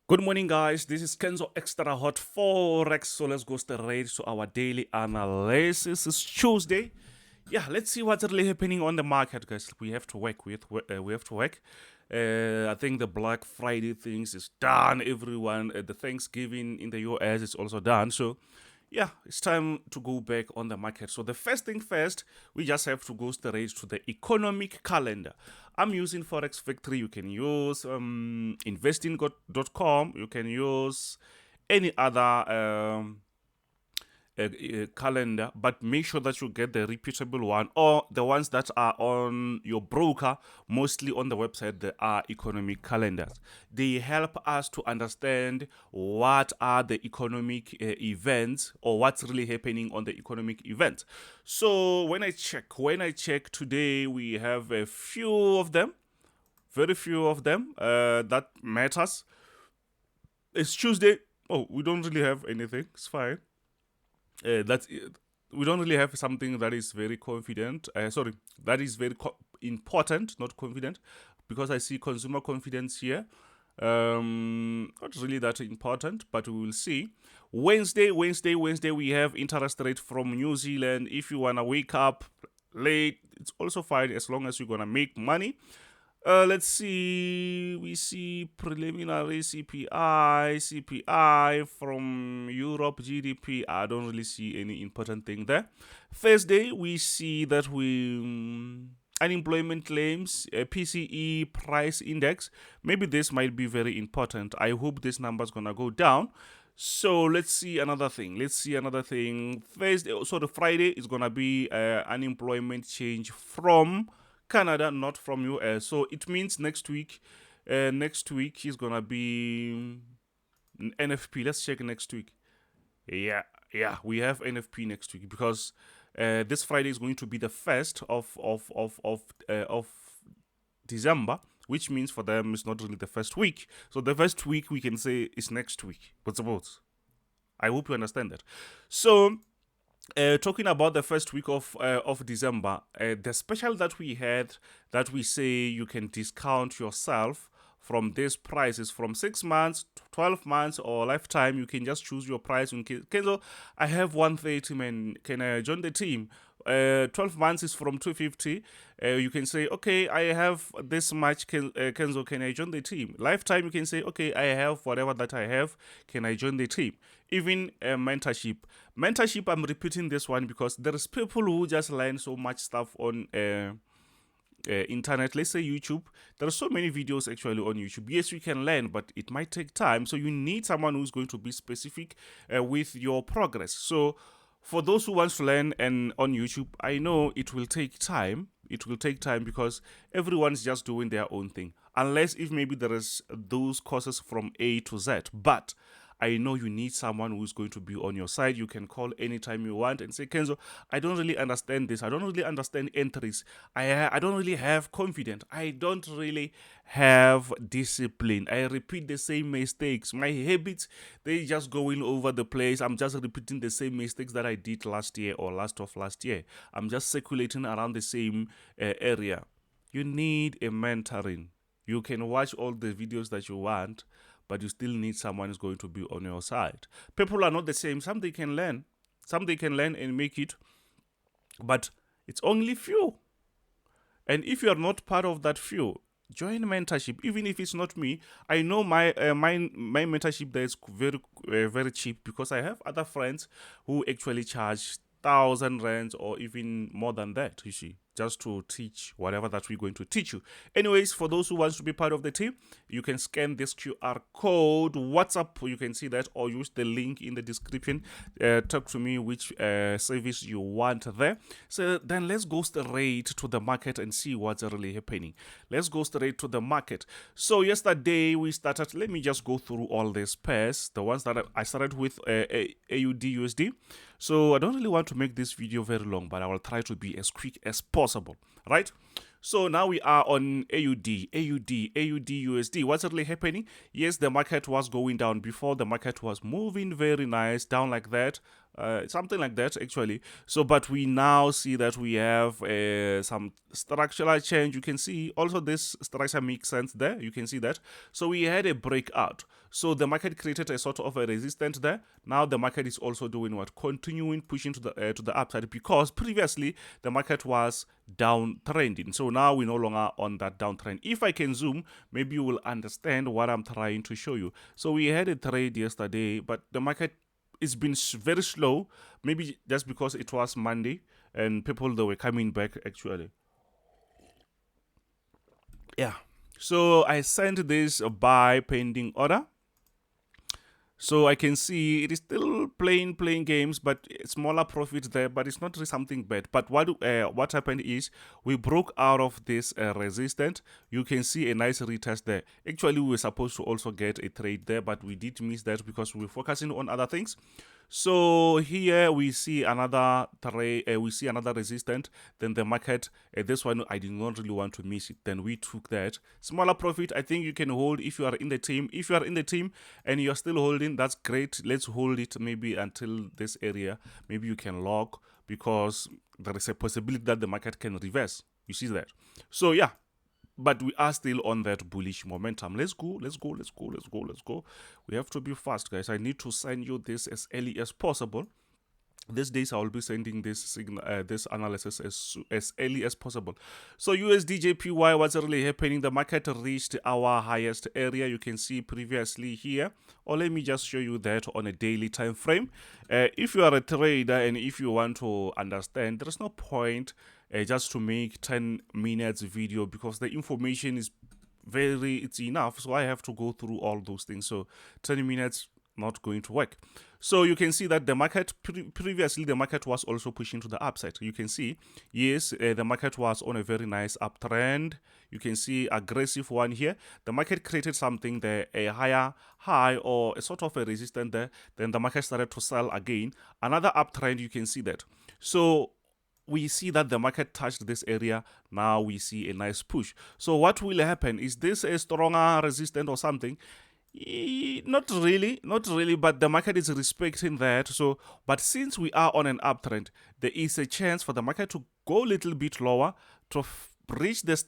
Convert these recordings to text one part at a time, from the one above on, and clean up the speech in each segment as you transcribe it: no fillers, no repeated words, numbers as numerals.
Good morning, guys. This is Kenzo Xtrahot Forex. So let's go straight to our daily analysis. It's Tuesday. Yeah, let's see what's really happening on the market, guys. We have to work. We have to work. I think the Black Friday things is done. Everyone, the Thanksgiving in the US is also done. So yeah, it's time to go back on the market. So the first thing first, we just have to go straight to the economic calendar. I'm using Forex Factory. You can use investing.com. You can use any other calendar, but make sure that you get the reputable one or the ones that are on your broker. Mostly on the website there are economic calendars. They help us to understand what are the economic events or what's really happening on the economic event. So when I check today, we have a few of them, very few of them that matters. It's Tuesday. Oh, we don't really have anything. It's fine. That's it. We don't really have something that is very confident. Sorry, that is very important, not confident, because I see consumer confidence here. Not really that important, but we will see. Wednesday, we have interest rate from New Zealand. If you wanna wake up late, it's also fine as long as you're gonna make money. Let's see. We see preliminary CPI from Europe GDP. I don't really see any important thing there. Thursday, we see that unemployment claims, PCE price index. Maybe this might be very important. I hope this number is gonna go down. So let's see another thing. Thursday, so the Friday is gonna be unemployment change from Canada, not from US. So it means next week is gonna be NFP. Let's check next week. Yeah, we have NFP next week because this Friday is going to be the first of December, which means for them it's not really the first week. So the first week we can say is next week. But suppose I hope you understand that. So talking about the first week of December, the special that we had, that we say you can discount yourself from these prices from 6 months, 12 months, or lifetime. You can just choose your price. Kenzo, I have 130, man. Can I join the team? 12 months is from 250. You can say, okay, I have this much. Kenzo, can I join the team? Lifetime, you can say, okay, I have whatever that I have. Can I join the team? Even mentorship. Mentorship, I'm repeating this one because there's people who just learn so much stuff on internet. Let's say YouTube. There are so many videos actually on YouTube. Yes, you can learn, but it might take time. So you need someone who's going to be specific with your progress. So for those who want to learn and on YouTube, I know it will take time. It will take time because everyone's just doing their own thing. Unless if maybe there is those courses from A to Z. But I know you need someone who's going to be on your side. You can call anytime you want and say, Kenzo, I don't really understand this. I don't really understand entries. I don't really have confidence. I don't really have discipline. I repeat the same mistakes. My habits, they just going over the place. I'm just repeating the same mistakes that I did last year or last year. I'm just circulating around the same area. You need a mentoring. You can watch all the videos that you want, but you still need someone who's going to be on your side. People are not the same. Some they can learn and make it, but it's only few. And if you are not part of that few, join mentorship. Even if it's not me, I know my mentorship there is very cheap because I have other friends who actually charge 1,000 rands or even more than that, you see, just to teach whatever that we're going to teach you. Anyways, for those who want to be part of the team, you can scan this QR code, WhatsApp, you can see that, or use the link in the description. Talk to me which service you want there. So then let's go straight to the market and see what's really happening. Let's go straight to the market. So yesterday we started, let me just go through all these pairs, the ones that I started with AUD USD. So I don't really want to make this video very long, but I will try to be as quick as possible, right? So now we are on AUD USD. What's really happening? Yes, the market was going down before. The market was moving very nice, down like that. something like that actually. So but we now see that we have some structural change. You can see also this structure makes sense there. You can see that. So we had a breakout. So the market created a sort of a resistance there. Now the market is also doing what? Continuing pushing to the upside, because previously the market was downtrending. So now we're no longer on that downtrend. If I can zoom, maybe you will understand what I'm trying to show you. So we had a trade yesterday, but the market it's been very slow, maybe just because it was Monday and people they were coming back actually. Yeah, so I sent this buy pending order. So I can see it is still playing games, but smaller profit there, but it's not really something bad. But what happened is we broke out of this resistance. You can see a nice retest there. Actually, we were supposed to also get a trade there, but we did miss that because we were focusing on other things. So here we see another trade, we see another resistance. Then the market, this one I did not really want to miss it. Then we took that smaller profit. I think you can hold if you are in the team. If you are in the team and you are still holding, that's great. Let's hold it maybe until this area. Maybe you can lock, because there is a possibility that the market can reverse. You see that? So yeah. But we are still on that bullish momentum. Let's go. We have to be fast, guys. I need to send you this as early as possible. These days I will be sending this this analysis as early as possible. So USD JPY, what's really happening? The market reached our highest area. You can see previously here. Or let me just show you that on a daily time frame. If you are a trader and if you want to understand, there is no point just to make 10 minutes video, because the information is it's enough. So I have to go through all those things. So 10 minutes not going to work. So you can see that the market previously the market was also pushing to the upside. You can see, yes, the market was on a very nice uptrend. You can see aggressive one here. The market created something there, a higher high or a sort of a resistance there. Then the market started to sell again. Another uptrend, you can see that. So we see that the market touched this area. Now we see a nice push. So what will happen? Is this a stronger resistance or something? Not really, but the market is respecting that. So, but since we are on an uptrend, there is a chance for the market to go a little bit lower, to reach this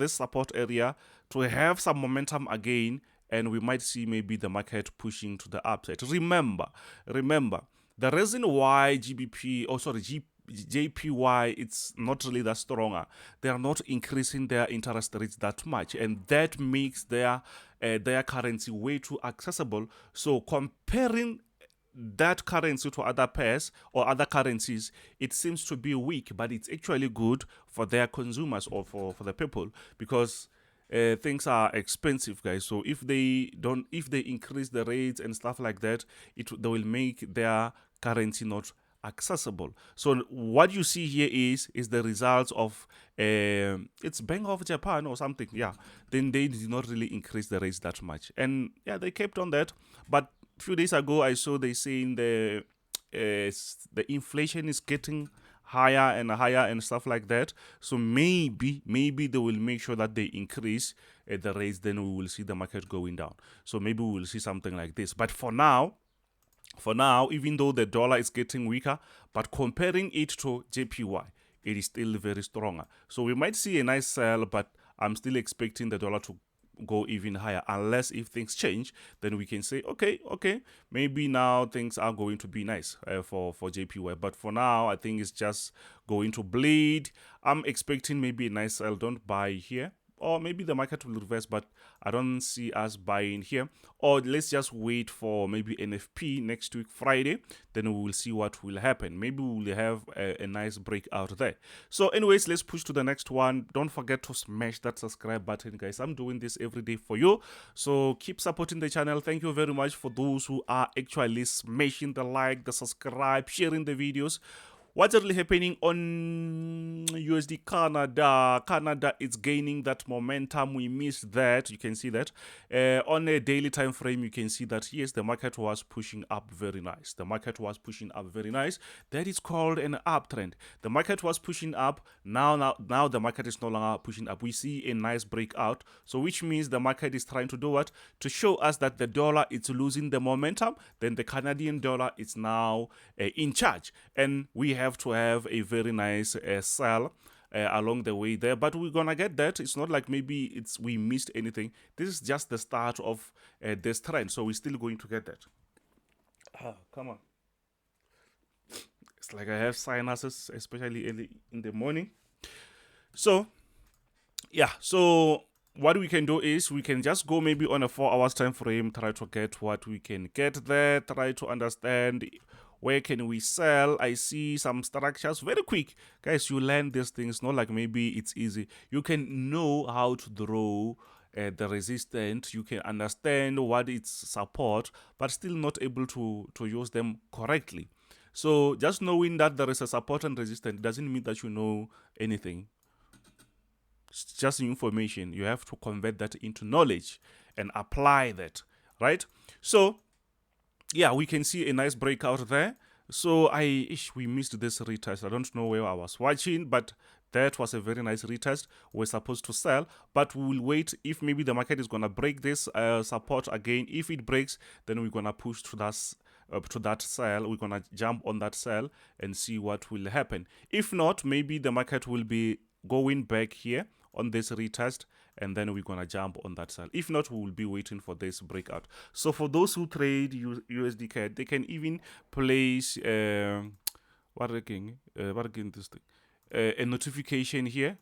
support area, to have some momentum again, and we might see maybe the market pushing to the upside. Remember, the reason why JPY, it's not really that stronger. They are not increasing their interest rates that much, and that makes their currency way too accessible. So comparing that currency to other pairs or other currencies, it seems to be weak, but it's actually good for their consumers or for the people, because things are expensive, guys. So if they increase the rates and stuff like that, they will make their currency not accessible. So what you see here is the results of it's Bank of Japan or something. Yeah, then they did not really increase the rates that much, and yeah, they kept on that. But a few days ago I saw they saying the inflation is getting higher and higher and stuff like that. So maybe they will make sure that they increase the rates, then we will see the market going down. So maybe we will see something like this. But for now, even though the dollar is getting weaker, but comparing it to JPY, it is still very stronger. So we might see a nice sell, but I'm still expecting the dollar to go even higher, unless if things change, then we can say okay, maybe now things are going to be nice for JPY. But for now, I think it's just going to bleed. I'm expecting maybe a nice sell. Don't buy here. Or maybe the market will reverse, but I don't see us buying here. Or let's just wait for maybe NFP next week, Friday. Then we will see what will happen. Maybe we will have a nice breakout there. So anyways, let's push to the next one. Don't forget to smash that subscribe button, guys. I'm doing this every day for you. So keep supporting the channel. Thank you very much for those who are actually smashing the like, the subscribe, sharing the videos. What's really happening on USD Canada? Canada is gaining that momentum. We missed that. You can see that on a daily time frame. You can see that yes, the market was pushing up very nice. The market was pushing up very nice. That is called an uptrend. The market was pushing up. Now the market is no longer pushing up. We see a nice breakout. So which means the market is trying to do what? To show us that the dollar is losing the momentum. Then the Canadian dollar is now in charge, and we have to have a very nice sell along the way there, but we're gonna get that. It's not like maybe we missed anything. This is just the start of this trend, so we're still going to get that. Come on, it's like I have sinuses, especially early in the morning. So yeah, so what we can do is we can just go maybe on a 4 hours time frame, try to get what we can get there, try to understand where can we sell. I see some structures very quick. Guys, you learn these things, not like maybe it's easy. You can know how to draw the resistance. You can understand what its support, but still not able to use them correctly. So just knowing that there is a support and resistance doesn't mean that you know anything. It's just information. You have to convert that into knowledge and apply that, right? So yeah, we can see a nice breakout there. So we missed this retest. I don't know where I was watching, but that was a very nice retest. We're supposed to sell, but we will wait. If maybe the market is gonna break this support again, if it breaks, then we're gonna push to that sell. We're gonna jump on that sell and see what will happen. If not, maybe the market will be going back here on this retest, and then we're gonna jump on that sell. If not, we will be waiting for this breakout. So for those who trade USD CAD, they can even place a notification here,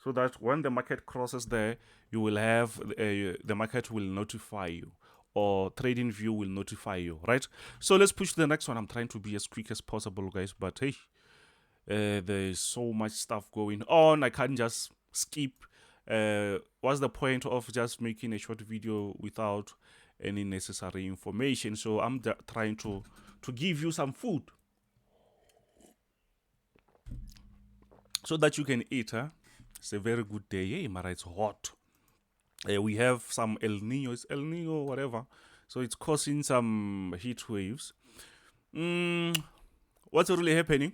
so that when the market crosses there, you will have the market will notify you, or Trading View will notify you, right? So let's push to the next one. I'm trying to be as quick as possible, guys, but hey, there's so much stuff going on. I can't just skip. What's the point of just making a short video without any necessary information? So I'm trying to give you some food so that you can eat. It's a very good day. Hey, Mara, it's hot. We have some El Nino. It's El Nino, whatever. So it's causing some heat waves. What's really happening?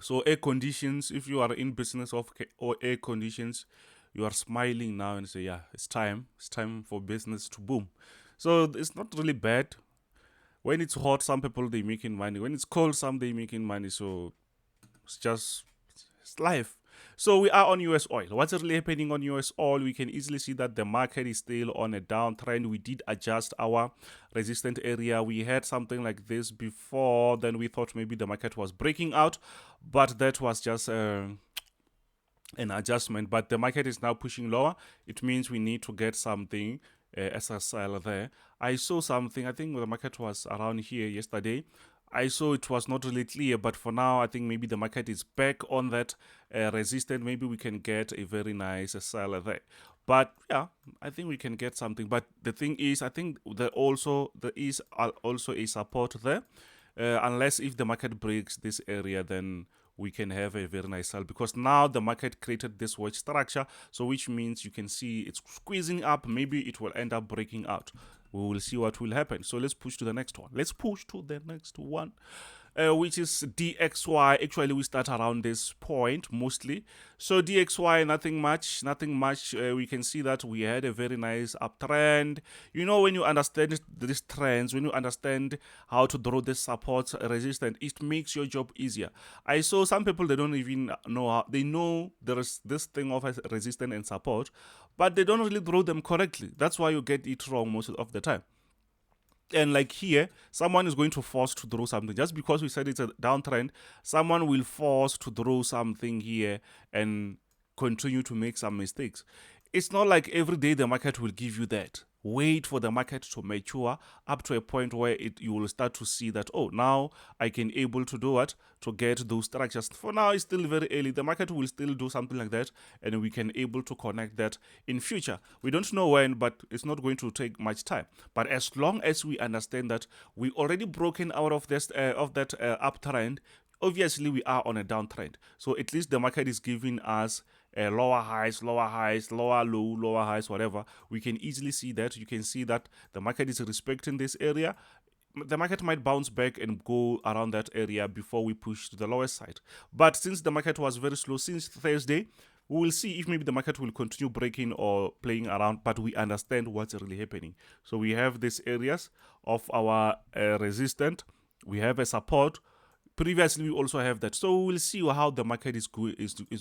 So air conditions, if you are in business or air conditions, you are smiling now and say, yeah, it's time for business to boom. So it's not really bad. When it's hot, some people, they making money. When it's cold, some they making money. So it's life. So we are on US oil. What's really happening on US oil? We can easily see that the market is still on a downtrend. We did adjust our resistance area. We had something like this before. Then we thought maybe the market was breaking out, but that was just an adjustment. But the market is now pushing lower. It means we need to get something as a sell there. I saw something. I think the market was around here yesterday. I saw it was not really clear, but for now, I think maybe the market is back on that resistance. Maybe we can get a very nice seller there. But yeah, I think we can get something. But the thing is, I think there is also a support there. Unless if the market breaks this area, then we can have a very nice sell, because now the market created this wedge structure. So which means you can see it's squeezing up. Maybe it will end up breaking out. We will see what will happen. So let's push to the next one. Let's push to the next one, which is DXY. Actually, we start around this point mostly. So DXY, nothing much. We can see that we had a very nice uptrend. You know, when you understand these trends, when you understand how to draw this support resistance, it makes your job easier. I saw some people, they don't even know how. They know there is this thing of resistance and support, but they don't really draw them correctly. That's why you get it wrong most of the time. And like here, someone is going to force to draw something. Just because we said it's a downtrend, someone will force to draw something here and continue to make some mistakes. It's not like every day the market will give you that. Wait for the market to mature up to a point where you will start to see that, oh, now I can able to do what? To get those structures. For now, it's still very early. The market will still do something like that, and we can able to connect that in future. We don't know when, but it's not going to take much time. But as long as we understand that we already broken out of this that uptrend, obviously we are on a downtrend. So at least the market is giving us lower highs, lower low, lower highs, whatever. We can easily see that. You can see that the market is respecting this area. The market might bounce back and go around that area before we push to the lower side. But since the market was very slow since Thursday, we will see if maybe the market will continue breaking or playing around, but we understand what's really happening. So we have these areas of our resistance. We have a support. Previously, we also have that. So we will see how the market is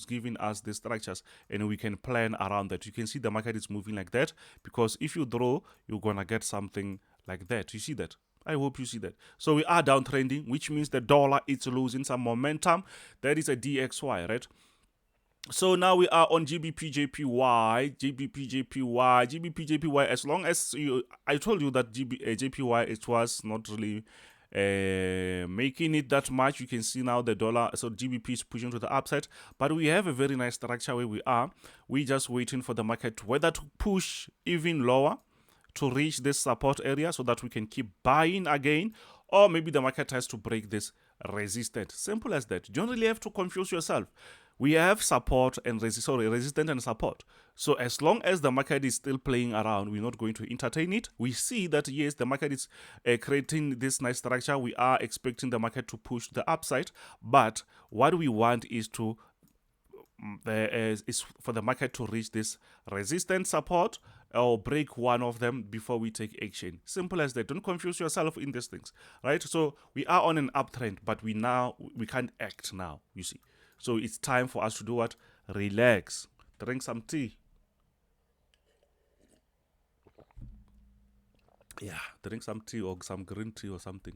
giving us the structures, and we can plan around that. You can see the market is moving like that, because if you draw, you're going to get something like that. You see that? I hope you see that. So we are downtrending, which means the dollar is losing some momentum. That is a DXY, right? So now we are on GBP JPY. As long as I told you that JPY, it was not really making it that much. You can see now the dollar, so GBP is pushing to the upside, but we have a very nice structure where we are. We're just waiting for the market whether to push even lower to reach this support area so that we can keep buying again, or maybe the market has to break this resistance. Simple as that. You don't really have to confuse yourself. We have support and resistance and support. So as long as the market is still playing around, we're not going to entertain it. We see that yes, the market is creating this nice structure. We are expecting the market to push to the upside, but what we want is to is for the market to reach this resistance support or break one of them before we take action. Simple as that. Don't confuse yourself in these things, right? So we are on an uptrend, but we can't act now, you see. So it's time for us to do what? Relax. Drink some tea. Yeah, drink some tea or some green tea or something.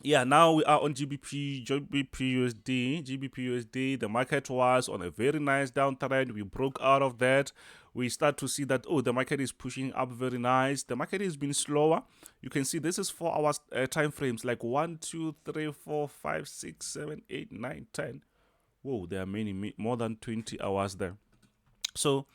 Yeah, now we are on GBPUSD. The market was on a very nice downtrend. We broke out of that. We start to see that, oh, the market is pushing up very nice. The market has been slower. You can see this is 4 hours time frames, like 1, 2, 3, 4, 5, 6, 7, 8, 9, 10. Whoa, there are more than 20 hours there. So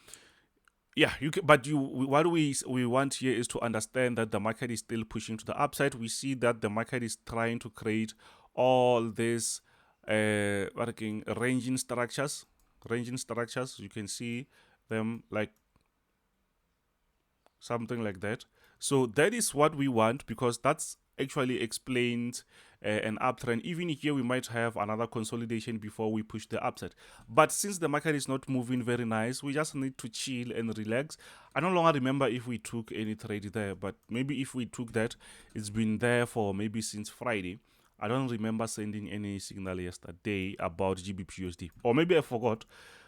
yeah, what we want here is to understand that the market is still pushing to the upside. We see that the market is trying to create all these ranging structures. You can see them like something like that. So that is what we want, because that's actually explains an uptrend. Even here we might have another consolidation before we push the upside, but since the market is not moving very nice, we just need to chill and relax. I no longer remember if we took any trade there, but maybe if we took that, it's been there for maybe since Friday. I don't remember sending any signal yesterday about GBPUSD, or maybe I forgot,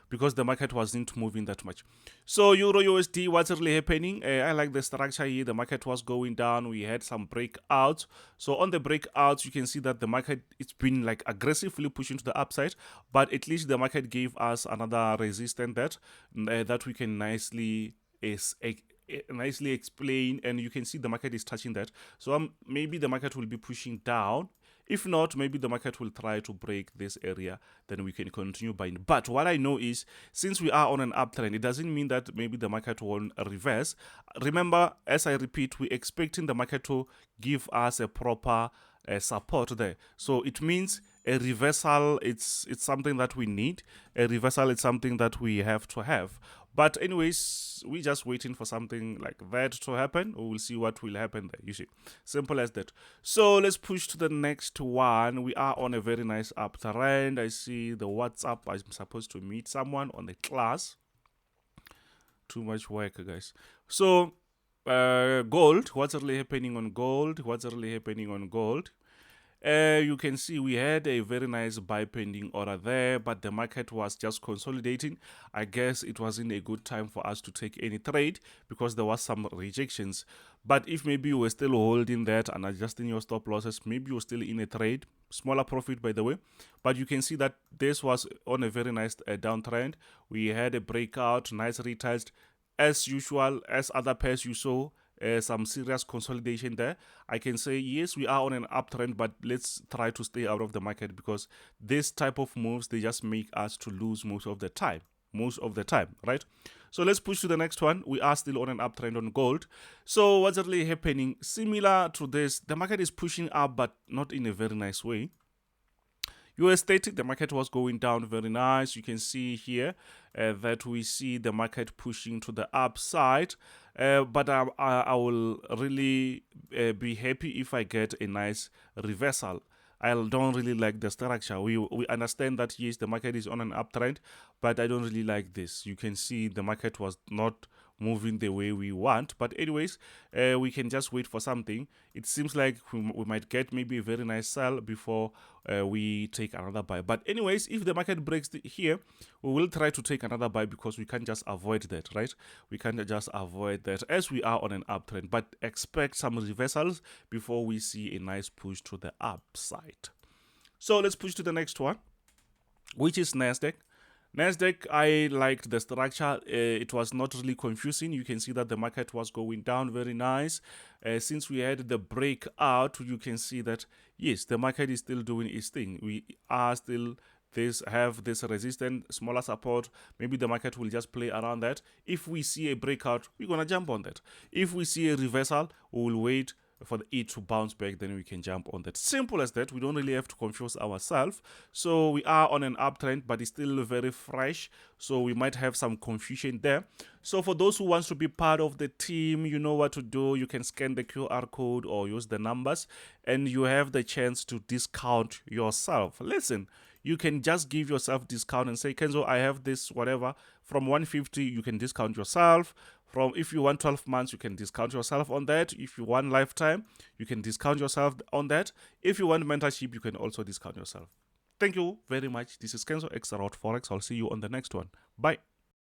because the market wasn't moving that much. So Euro USD, what's really happening? I like the structure here. The market was going down. We had some breakouts. So on the breakouts, you can see that the market, it's been like aggressively pushing to the upside, but at least the market gave us another resistance that we can nicely explain, and you can see the market is touching that. So maybe the market will be pushing down. If not, maybe the market will try to break this area, then we can continue buying. But what I know is, since we are on an uptrend, it doesn't mean that maybe the market won't reverse. Remember, as I repeat, we're expecting the market to give us a proper support there. So it means a reversal, it's something that we need. A reversal is something that we have to have. But anyways, we're just waiting for something like that to happen. We will see what will happen there, you see. Simple as that. So let's push to the next one. We are on a very nice uptrend. I see the WhatsApp. I'm supposed to meet someone on the class. Too much work, guys. So gold, what's really happening on gold? You can see we had a very nice buy pending order there, but the market was just consolidating. I guess it wasn't a good time for us to take any trade because there was some rejections. But if maybe you were still holding that and adjusting your stop losses, maybe you're still in a trade, smaller profit by the way. But you can see that this was on a very nice downtrend. We had a breakout, nice retest as usual, as other pairs you saw. Some serious consolidation there. I can say yes, we are on an uptrend, but let's try to stay out of the market, because this type of moves, they just make us to lose most of the time, right? So let's push to the next one. We are still on an uptrend on gold. So what's really happening? Similar to this, the market is pushing up, but not in a very nice way. US30, the market was going down very nice. You can see here that we see the market pushing to the upside. But I will really be happy if I get a nice reversal. I don't really like the structure. We understand that yes, the market is on an uptrend, but I don't really like this. You can see the market was not moving the way we want. But anyways, we can just wait for something. It seems like we might get maybe a very nice sell before we take another buy. But anyways, if the market breaks here, we will try to take another buy because we can't just avoid that, right? We can't just avoid that as we are on an uptrend. But expect some reversals before we see a nice push to the upside. So let's push to the next one, which is Nasdaq. Nasdaq, I liked the structure. It was not really confusing. You can see that the market was going down very nice. Since we had the breakout, you can see that yes, the market is still doing its thing. We are still have this resistance, smaller support. Maybe the market will just play around that. If we see a breakout, we're gonna jump on that. If we see a reversal, we will wait for it to bounce back, then we can jump on that. Simple as that. We don't really have to confuse ourselves. So we are on an uptrend, but it's still very fresh, so we might have some confusion there. So for those who wants to be part of the team, you know what to do. You can scan the QR code or use the numbers, and you have the chance to discount yourself. Listen, you can just give yourself discount and say, Kenzo, I have this whatever from 150. You can discount yourself. From if you want 12 months, you can discount yourself on that. If you want lifetime, you can discount yourself on that. If you want mentorship, you can also discount yourself. Thank you very much. This is Kenzo, Xtrahot Forex. I'll see you on the next one. Bye.